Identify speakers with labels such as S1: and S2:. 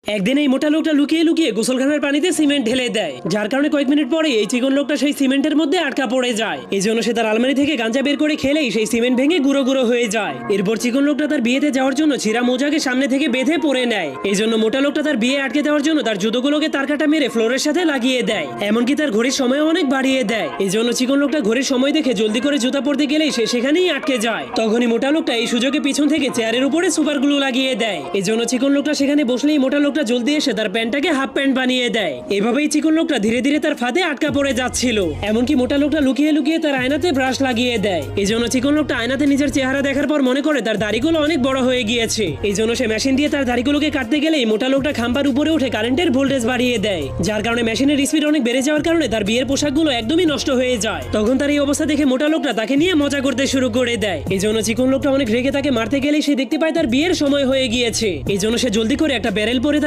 S1: একদিন এই মোটা লোকটা লুকিয়ে লুকিয়ে গোসলখানার পানিতে সিমেন্ট ঢেলে দেয়, যার কারণে কয়েক মিনিট পরে এই চিকন লোকটা সেই সিমেন্টের মধ্যে আটকা পড়ে যায়। এই জন্য সে তার আলমারি থেকে গাঁজা বের করে খেলেই সেই সিমেন্ট ভেঙে গুঁড়ো গুঁড়ো হয়ে যায়। এরপর চিকন লোকটা তার বিয়েতে যাওয়ার জন্য ছিঁড়া মোজাকে সামনে থেকে বেঁধে পরে নেয়। এই জন্য মোটা লোকটা তার বিয়ে আটকে দেওয়ার জন্য তার জুতোগুলোকে তার কাটা মেরে ফ্লোরের সাথে লাগিয়ে দেয়, এমনকি তার ঘড়ির সময় অনেক বাড়িয়ে দেয়। এই জন্য চিকন লোকটা ঘড়ির সময় দেখে জলদি করে জুতা পরতে গেলেই সে সেখানেই আটকে যায়। তখনই মোটা লোকটা এই সুযোগে পিছন থেকে চেয়ারের উপরে সুপার গ্লু লাগিয়ে দেয়। এই জন্য চিকন লোকটা সেখানে বসলেই মোটা লোকটা জলদি এসে তার প্যান্টটাকে হাফ প্যান্ট বানিয়ে দেয়। এভাবেই চিকন লোকটা ধীরে ধীরে তার ফাঁদে আটকা পড়ে যাচ্ছিল। এমনকি মোটা লোকটা লুকিয়ে লুকিয়ে তার আয়নাতে ব্রাশ লাগিয়ে দেয়। এই জন্য চিকন লোকটা আয়নাতে নিজের চেহারা দেখার পর মনে করে তার দাড়িগুলো অনেক বড় হয়ে গিয়েছে। এই জন্য সে মেশিন দিয়ে তার দাড়িগুলোকে কাটতে গেলেই মোটা লোকটা খাম্বার উপরে উঠে কারেন্টের ভোল্টেজ বাড়িয়ে দেয়, যার কারণে মেশিনের স্পিড অনেক বেড়ে যাওয়ার কারণে তার বিয়ের পোশাকগুলো একদমই নষ্ট হয়ে যায়। তখন তার এই অবস্থা দেখে মোটা লোকটা তাকে নিয়ে মজা করতে শুরু করে দেয়। এই জন্য চিকন লোকটা অনেক রেগে তাকে মারতে গেলেই সে দেখতে পায় তার বিয়ের সময় হয়ে গিয়েছে। এই জন্য সে জলদি করে একটা ব্যারেল পরে